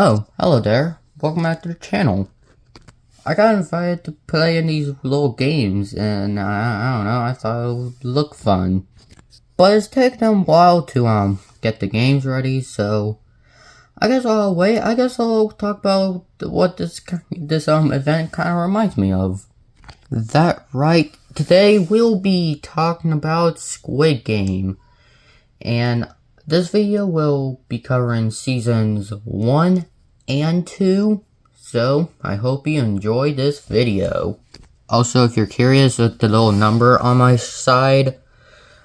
Oh, hello there. Welcome back to the channel. I got invited to play in these little games, and I don't know, I thought it would look fun. But it's taken a while to get the games ready, so I guess I'll wait. I guess I'll talk about what this event kind of reminds me of. That right. Today we'll be talking about Squid Game, and this video will be covering seasons 1 and 2, so I hope you enjoy this video. Also, if you're curious with the little number on my side,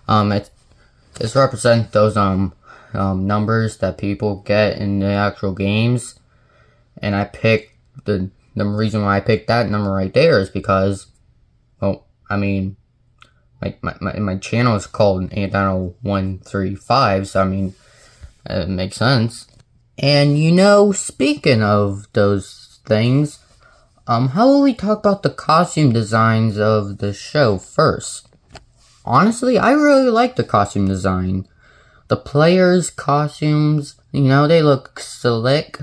it's represent those numbers that people get in the actual games, and I picked the reason why I picked that number right there is because, well, I mean, my channel is called 890135, so I mean, it makes sense. And you know, speaking of those things, how will we talk about the costume designs of the show first? Honestly, I really like the costume design. The players' costumes, you know, they look slick,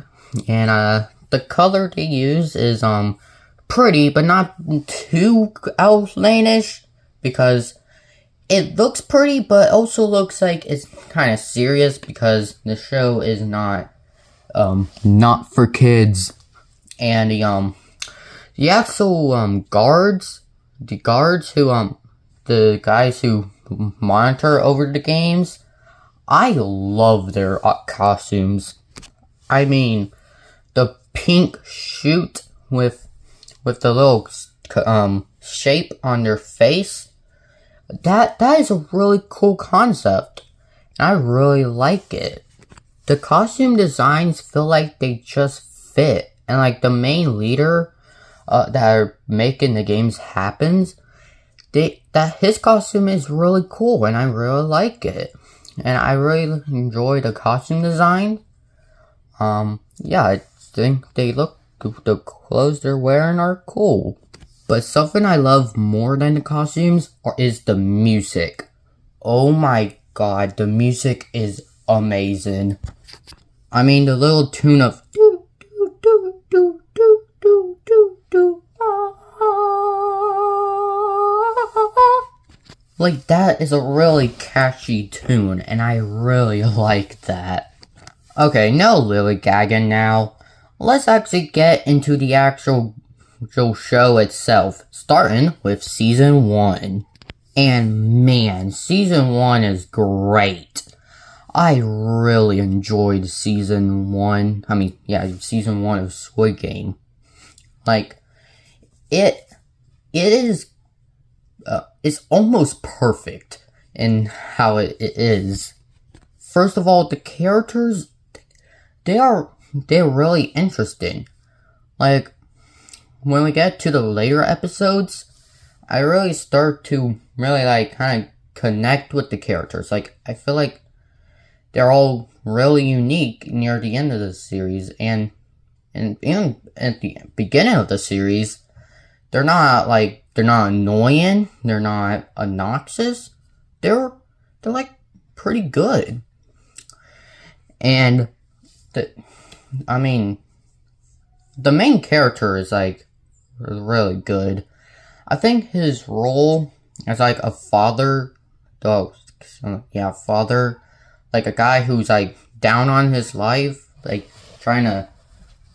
and the color they use is pretty, but not too outlandish, because it looks pretty, but also looks like it's kind of serious, because the show is not for kids. And the actual guards who the guys who monitor over the games, I love their costumes. I mean, the pink chute with the little shape on their face, that is a really cool concept. I really like it. The costume designs feel like they just fit, and like the main leader that are making the games happens, his costume is really cool, and I really like it, and I really enjoy the costume design. Yeah, I think the clothes they're wearing are cool. But something I love more than the costumes is the music. Oh my god, the music is amazing. I mean, the little tune of do do do do do do do do like, that is a really catchy tune, and I really like that. Okay, no lily-gagging now. Let's actually get into the actual show itself, starting with season 1. And man, season 1 is great. I really enjoyed season 1. I mean, yeah, season 1 of Squid Game. Like, it is, it's almost perfect in how it is. First of all, the characters, they're really interesting. Like, when we get to the later episodes, I really start to really, like, kind of connect with the characters. Like, I feel like they're all really unique near the end of the series, and even at the beginning of the series, they're not annoying, they're not obnoxious, they're like pretty good. And the main character is like really good. I think his role as like a father, father, like a guy who's like down on his life, like trying to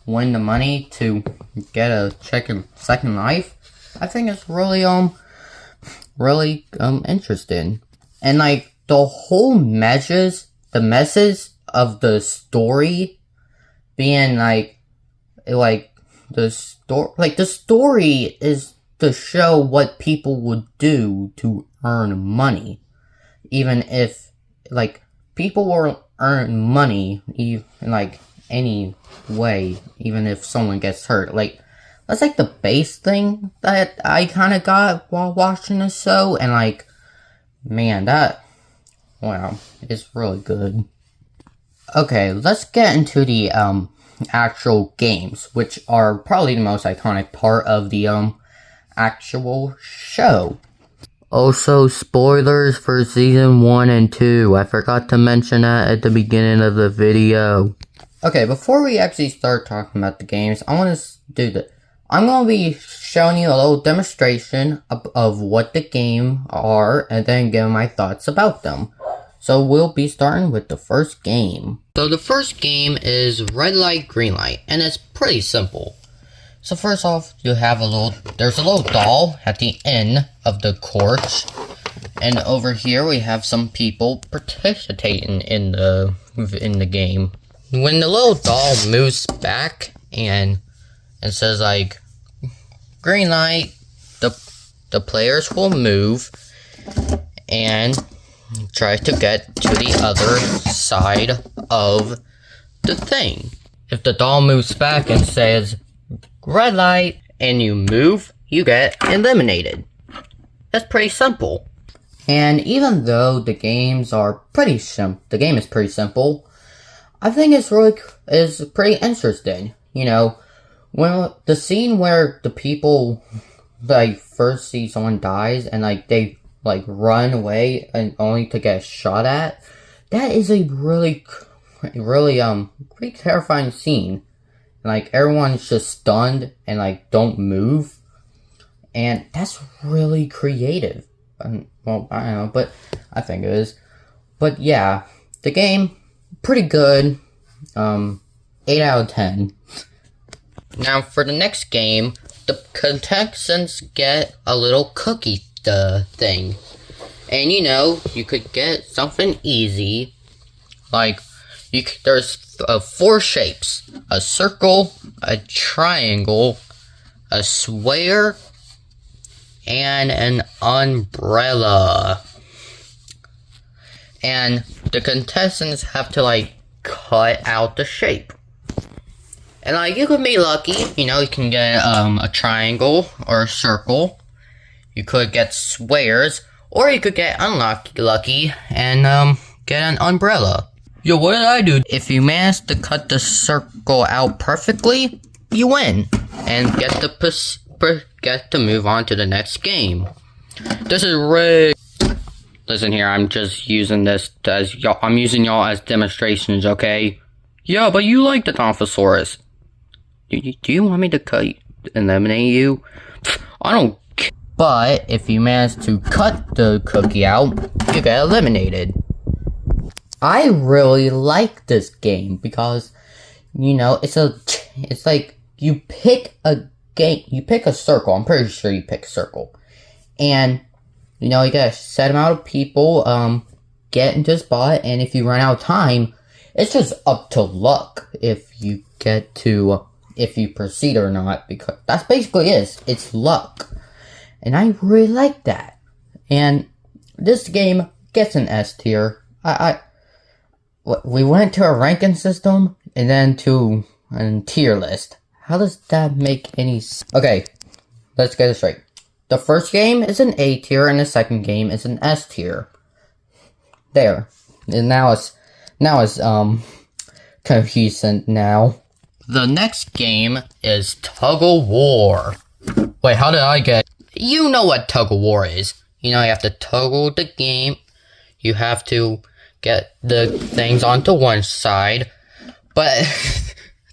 win the money to get a second life. I think it's really interesting. And like the whole message of the story being the story is to show what people would do to earn money. Even if, like, people will earn money in, like, any way, even if someone gets hurt. Like, that's, like, the base thing that I kind of got while watching this show, and, like, man, wow, it's really good. Okay, let's get into the, actual games, which are probably the most iconic part of the, actual show. Also, spoilers for season 1 and 2. I forgot to mention that at the beginning of the video. Okay, before we actually start talking about the games, I want to do the. I'm going to be showing you a little demonstration of what the game are, and then giving my thoughts about them. So we'll be starting with the first game. So the first game is red light, green light, and it's pretty simple. So first off, there's a little doll at the end of the court, and over here we have some people participating in the game. When the little doll moves back and says like green light, the players will move and try to get to the other side of the thing. If the doll moves back and says red light and you move, you get eliminated. That's pretty simple. And even though the game is pretty simple, I think it's pretty interesting. You know, when the scene where the people first see someone dies and they run away and only to get shot at, that is a really pretty terrifying scene. Everyone's just stunned and don't move, and that's really creative. Well, I don't know, but I think it is. But yeah, the game, pretty good. 8 out of 10. Now for the next game, the contestants get a little cookie thing. And you could get something easy. There's 4 shapes. A circle, a triangle, a square, and an umbrella. And the contestants have to cut out the shape. And you could be lucky, you can get a triangle or a circle. You could get squares, or you could get unlucky and get an umbrella. Yo, what did I do? If you manage to cut the circle out perfectly, you win and get to move on to the next game. This is rigged. Listen here, I'm just using this I'm using y'all as demonstrations, okay? Yeah, but you like the Dilophosaurus. Do you want me to eliminate you? I don't care. But if you manage to cut the cookie out, you get eliminated. I really like this game because, it's like you pick a circle. I'm pretty sure you pick a circle. And, you get a set amount of people, get into a spot, and if you run out of time, it's just up to luck if you proceed or not, because that's basically it. It's luck. And I really like that. And this game gets an S tier. We went to a ranking system and then to a tier list. How does that make any sense? Okay, let's get it straight. The first game is an A tier and the second game is an S tier. There. And now it's cohesive now. The next game is Tug of War. Wait, how did I get... You know what Tug of War is. You have to toggle the game. You have to get the things onto one side. But,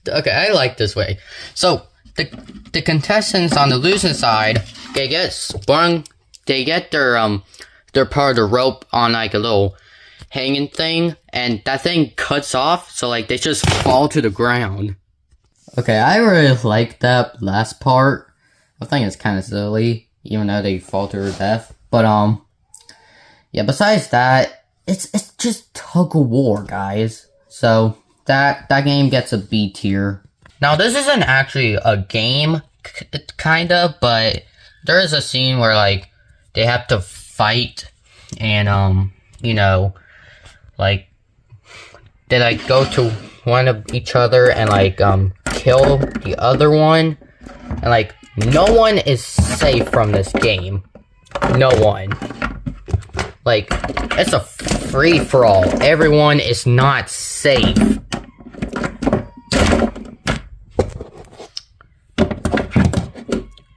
okay, I like this way. So, the contestants on the losing side, they get sprung. They get their part of the rope on a little hanging thing. And that thing cuts off, so they just fall to the ground. Okay, I really like that last part. I think it's kind of silly, even though they fall to their death. But, yeah, besides that, it's just Tug of War, guys. So, that game gets a B tier. Now, this isn't actually a game, kinda, but there is a scene where, they have to fight, and, they, go to one of each other and, kill the other one. And, no one is safe from this game. No one. It's a free-for-all. Everyone is not safe.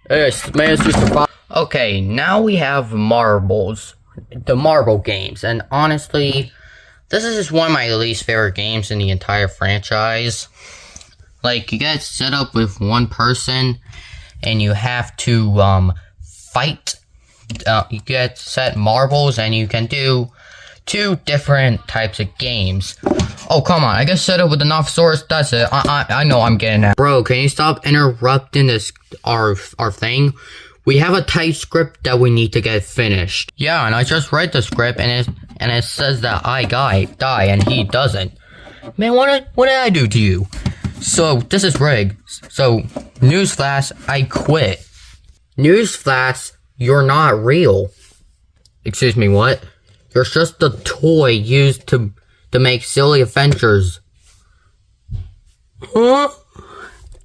Yes, man, okay, now we have marbles. The marble games. And honestly, This is just one of my least favorite games in the entire franchise. Like, you get set up with one person, and you have to, fight. You get set marbles, and you can do 2 different types of games. Oh, come on, I get set up with the Nophosaurus, that's it. I know I'm getting that. Bro, can you stop interrupting our thing? We have a tight script that we need to get finished. Yeah, and I just read the script, and it says that I die, and he doesn't. Man, what did I do to you? So, this is rigged. So, newsflash, I quit. Newsflash, you're not real. Excuse me, what? You're just a toy used to make silly adventures. Huh?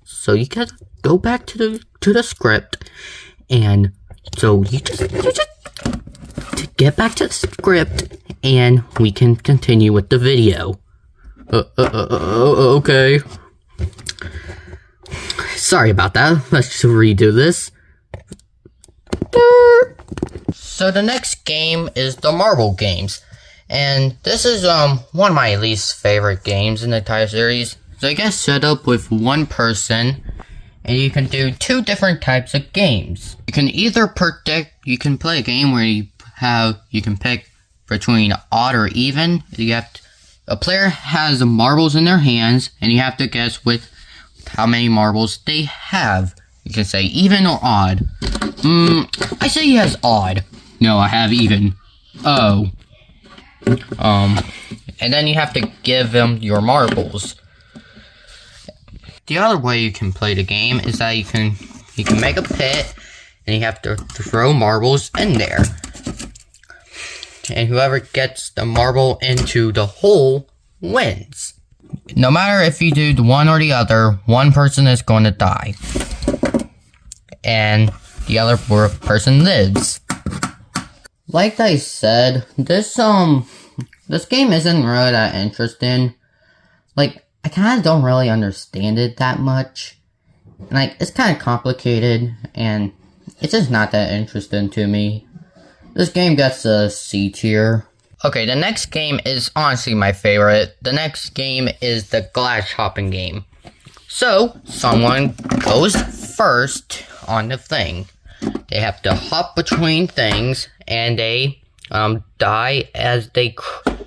So you gotta go back to the script, and so you just to get back to the script, and we can continue with the video. Okay. Sorry about that. Let's just redo this. So the next game is the marble games, and this is one of my least favorite games in the entire series. So you get set up with one person, and you can do 2 different types of games. You can either predict. You can play a game where you can pick between odd or even. A player has marbles in their hands, and you have to guess with how many marbles they have. You can say even or odd. I say he has odd. No, I have even. Oh. And then you have to give him your marbles. The other way you can play the game is that you can make a pit, and you have to throw marbles in there. And whoever gets the marble into the hole wins. No matter if you do the one or the other, one person is going to die. And the other person lives. Like I said, this game isn't really that interesting. Like, I kind of don't really understand it that much. Like, it's kind of complicated, and it's just not that interesting to me. This game gets a C tier. Okay, the next game is honestly my favorite. The next game is the glass hopping game. So, someone goes first on the thing. They have to hop between things, and they die as they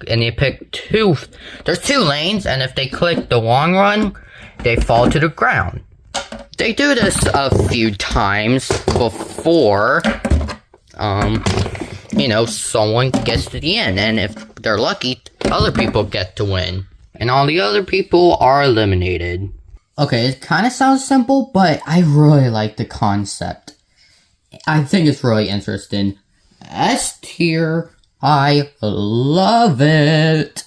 pick 2. There's 2 lanes, and if they click the long one, they fall to the ground. They do this a few times before someone gets to the end, and if they're lucky, other people get to win, and all the other people are eliminated. Okay, it kind of sounds simple, but I really like the concept. I think it's really interesting. S tier, I love it.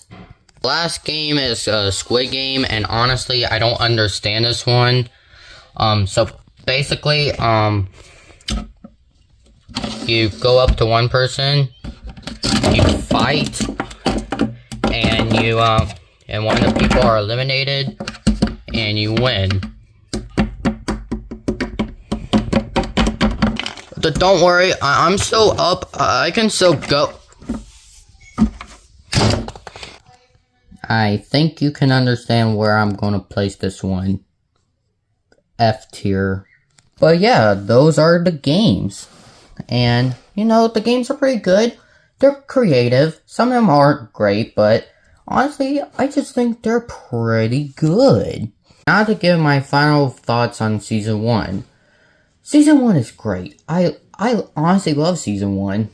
Last game is Squid Game, and honestly, I don't understand this one. So basically, you go up to one person, you fight, and and one of the people are eliminated, and you win. But don't worry, I'm still up. I can still go. I think you can understand where I'm gonna place this one. F tier. But yeah, those are the games. And, the games are pretty good. They're creative. Some of them aren't great, but honestly, I just think they're pretty good. Now to give my final thoughts on Season 1. Season 1 is great. I honestly love Season 1.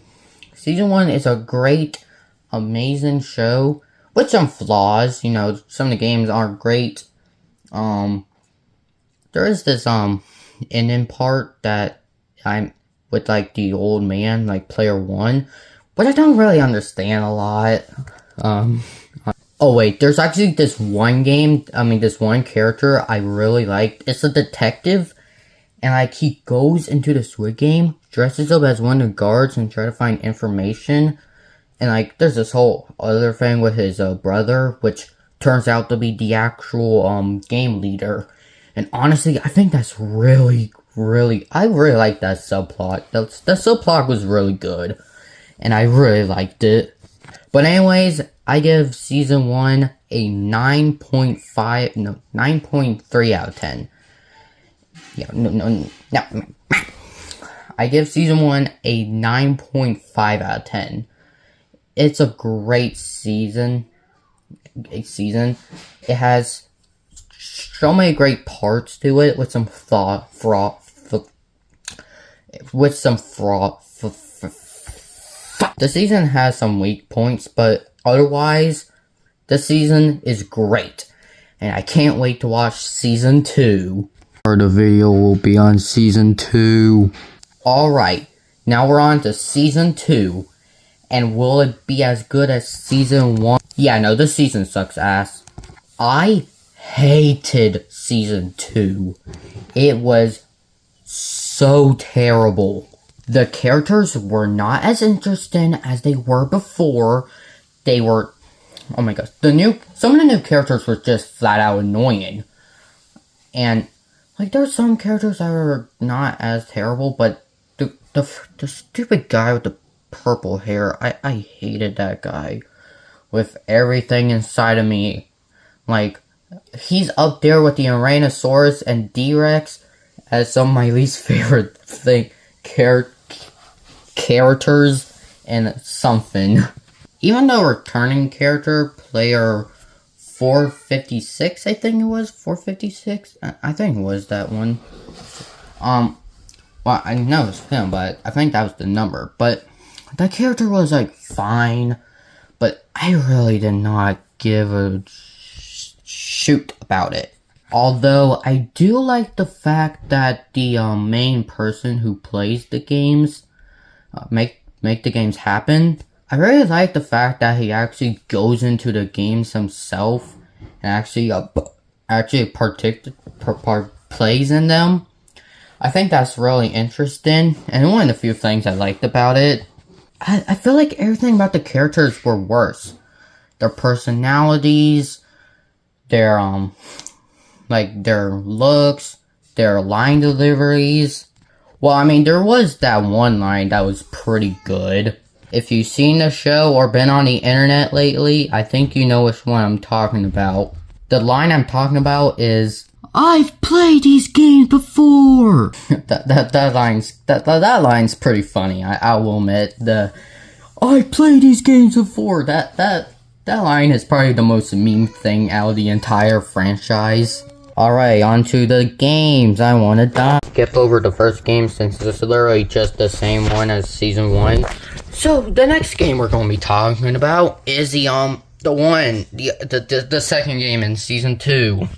Season 1 is a great, amazing show. With some flaws, some of the games aren't great. There is this, ending part that I'm with, like, the old man, like, player 1. But I don't really understand a lot. Oh wait, there's actually this one character I really liked. It's a detective. And, like, he goes into the Squid Game, dresses up as one of the guards, and try to find information. And, like, there's this whole other thing with his brother, which turns out to be the actual game leader. And honestly, I think that's I really like that subplot. The subplot was really good. And I really liked it. But anyways, I give season 1 a 9.5, no, 9.3 out of 10. Yeah, no. I give season 1 a 9.5 out of 10. It's a great season. It has so many great parts to it with some The season has some weak points, but otherwise, the season is great. And I can't wait to watch season 2. The video will be on season 2. Alright, now we're on to season 2. And will it be as good as season 1? Yeah, no, this season sucks ass. I hated season 2. It was so terrible. The characters were not as interesting as they were before. They were, oh my gosh, some of the new characters were just flat out annoying. And, like, there's some characters that are not as terrible, but the stupid guy with the purple hair, I hated that guy with everything inside of me. Like, he's up there with the Tyrannosaurus and D-Rex as some of my least favorite characters and something. Even though returning character player 456, I think it was 456. I think it was that one. Well, I know it's him, but I think that was the number. But that character was like fine, but I really did not give a shoot about it. Although I do like the fact that the main person who plays the games make the games happen. I really like the fact that he actually goes into the games himself and actually plays in them. I think that's really interesting, and one of the few things I liked about it. I feel like everything about the characters were worse. Their personalities, their their looks, their line deliveries. Well, I mean, there was that one line that was pretty good. If you've seen the show or been on the internet lately, I think you know which one I'm talking about. The line I'm talking about is, "I've played these games before." that line's pretty funny. I will admit. "I've played these games before." That line is probably the most meme thing out of the entire franchise. Alright, on to the games. I wanna die. Skip over the first game since this is literally just the same one as season 1. So the next game we're gonna be talking about is the second game in season 2.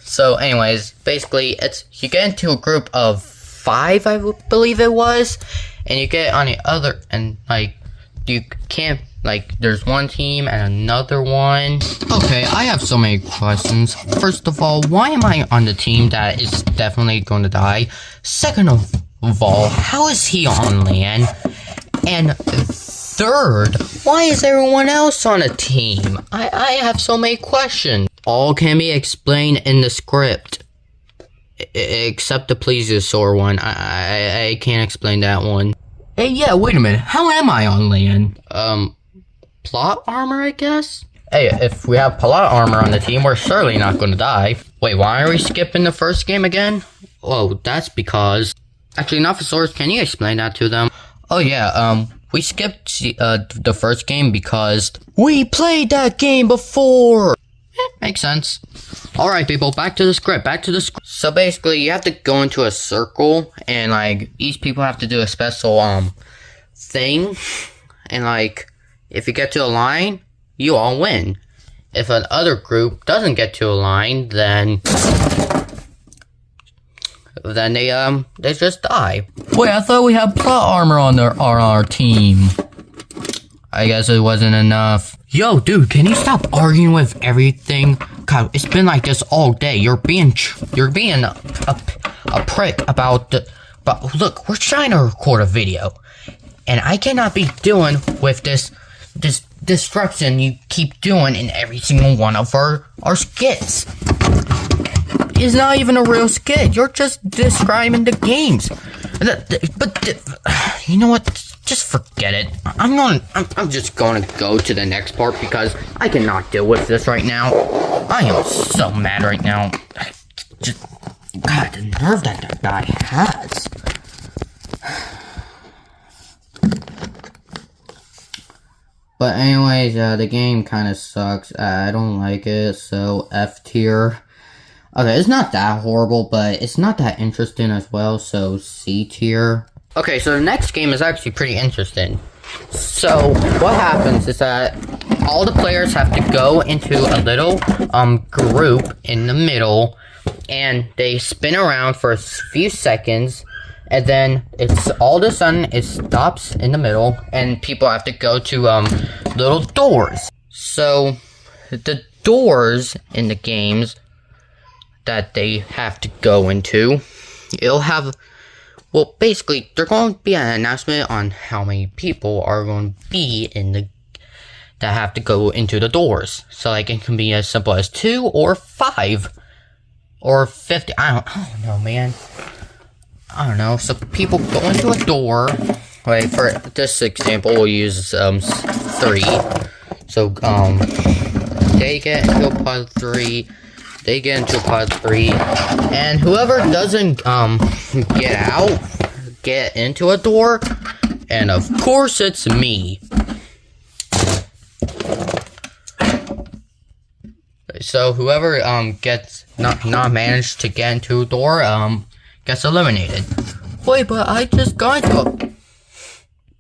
So anyways, basically you get into a group of 5, I believe it was, and you get on the other, and you can't, there's one team and another one. Okay, I have so many questions. First of all, why am I on the team that is definitely going to die? Second of all, how is he on land? And third, why is everyone else on a team? I have so many questions. All can be explained in the script. Except the plesiosaur one. I can't explain that one. Hey, yeah, wait a minute. How am I on land? Plot armor, I guess? Hey, if we have plot armor on the team, we're surely not gonna die. Wait, why are we skipping the first game again? Oh, that's because... Actually, Nophosaurus, can you explain that to them? Oh yeah, we skipped the first game because we played that game before! Makes sense. Alright people, back to the script, So basically, you have to go into a circle, and each people have to do a special, thing, and if you get to a line, you all win. If an other group doesn't get to a line, then they just die. Wait, I thought we had plot armor on our team. I guess it wasn't enough. Yo, dude, can you stop arguing with everything? God, it's been like this all day. You're being a prick about the... But look, we're trying to record a video, and I cannot be doing with this destruction you keep doing in every single one of our skits. It's not even a real skit. You're just describing the games. But you know what? just forget it. I'm just gonna go to the next part because I cannot deal with this right now. I am so mad right now. God, the nerve that guy has. But anyways, the game kind of sucks. I don't like it, so F tier. Okay, it's not that horrible, but it's not that interesting as well, so C tier. Okay, so the next game is actually pretty interesting. So, what happens is that all the players have to go into a little group in the middle, and they spin around for a few seconds, and then it's all of a sudden it stops in the middle, and people have to go to little doors. So, the doors in the games that they have to go into, it'll have, well, basically, there's going to be an announcement on how many people are going to be in the, that have to go into the doors. So, like, it can be as simple as 2 or 5 or 50. I don't know, man. I don't know. So, people go into a door. Like, for this example, we'll use 3. So, they get into a pod 3. They get into pod 3, and whoever doesn't get into a door, and of course it's me. So whoever gets not managed to get into a door gets eliminated. Wait, but I just got into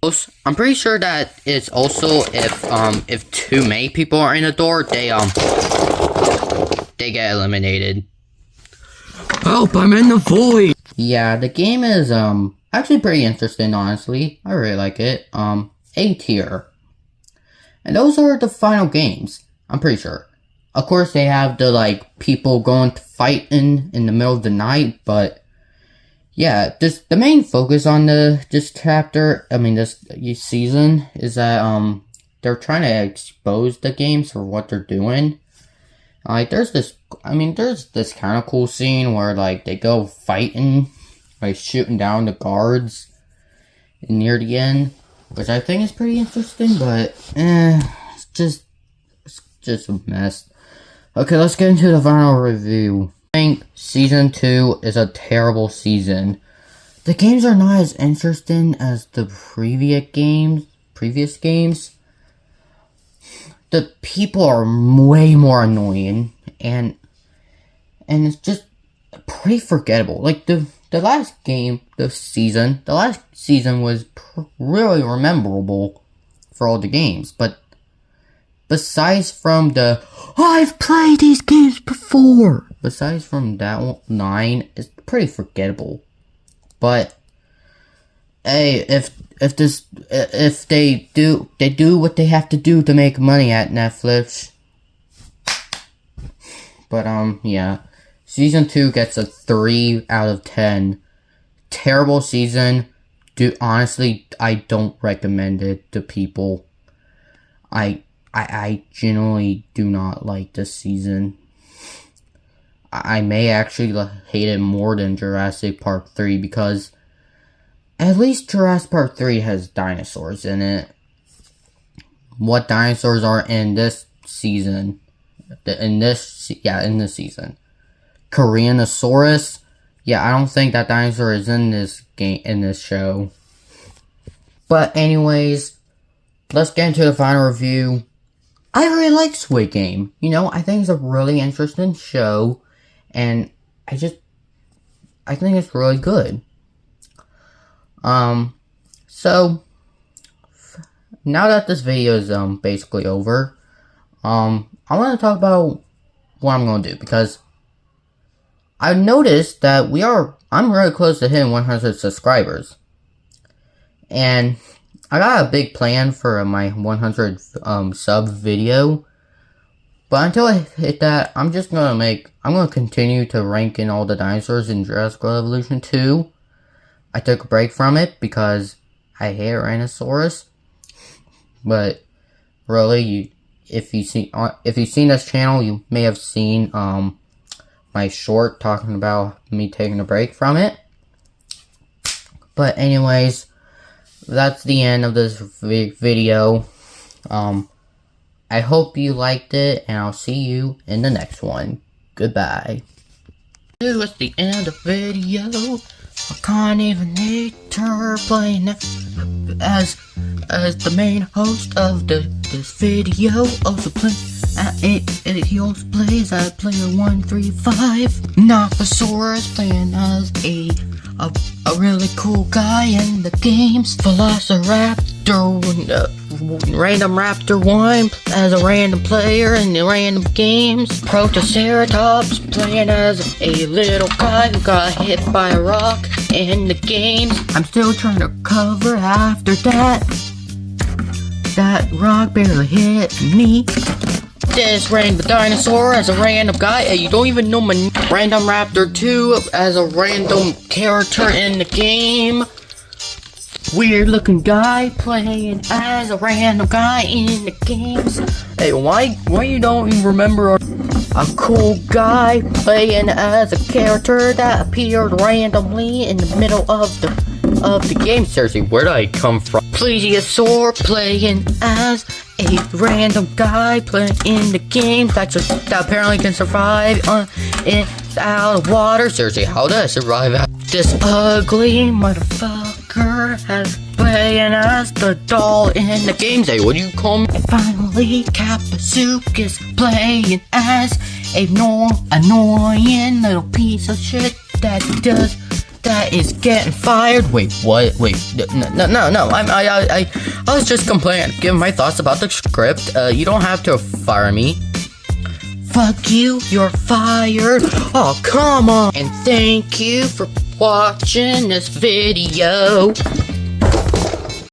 a. I'm pretty sure that it's also if too many people are in a door, they get eliminated. Help, I'm in the void! Yeah, the game is, actually pretty interesting, honestly. I really like it. A tier. And those are the final games, I'm pretty sure. Of course, they have the, like, people going to fight in the middle of the night, but, yeah, the main focus on this chapter, this season, is that, they're trying to expose the games for what they're doing. Like, there's this kind of cool scene where, like, they go fighting, like, shooting down the guards near the end, which I think is pretty interesting, but, it's just a mess. Okay, let's get into the final review. I think Season 2 is a terrible season. The games are not as interesting as the previous games. The people are way more annoying, and it's just pretty forgettable. Like, the last season was really memorable for all the games, but besides from I've played these games before, besides from that 9, it's pretty forgettable. But hey, if they do what they have to do to make money at Netflix. But yeah, Season 2 gets a 3 out of 10. Terrible season. Honestly, I don't recommend it to people. I genuinely do not like this season. I may actually hate it more than Jurassic Park 3 because at least Jurassic Park 3 has dinosaurs in it. What dinosaurs are in this season? In this season. Koreanosaurus? Yeah, I don't think that dinosaur is in this game, in this show. But anyways, let's get into the final review. I really like Squid Game. I think it's a really interesting show, and I think it's really good. So now that this video is basically over, I want to talk about what I'm going to do, because I've noticed that I'm really close to hitting 100 subscribers, and I got a big plan for my 100 sub video. But until I hit that, I'm going to continue to rank in all the dinosaurs in Jurassic World Evolution 2. I took a break from it because I hate Tyrannosaurus. But really, if you've seen this channel, you may have seen my short talking about me taking a break from it. But anyways, that's the end of this video. I hope you liked it, and I'll see you in the next one. Goodbye. It's the end of the video. I can't even hate her playing as the main host of this video. Also he also plays at player 135. Noctosaurus playing as a really cool guy in the games. Velociraptor, Random Raptor 1 as a random player in the random games. Protoceratops playing as a little guy who got hit by a rock in the games. I'm still trying to recover after that. That rock barely hit me. This random dinosaur as a random guy. You don't even know my Random Raptor 2 as a random character in the game. Weird looking guy playing as a random guy in the games. Hey, why you don't even remember a cool guy playing as a character that appeared randomly in the middle of the game? Seriously, where did I come from? Plesiosaur playing as a random guy playing in the game that apparently can survive out of water. Seriously, how did I survive out? This ugly motherfucker has playing as the doll in the games. Hey, what do you call me? And finally, Kappazook is playing as a annoying little piece of shit that is getting fired. Wait, what? Wait, no. I was just complaining, giving my thoughts about the script. You don't have to fire me. Fuck you, you're fired. Oh, come on. And thank you for watching this video.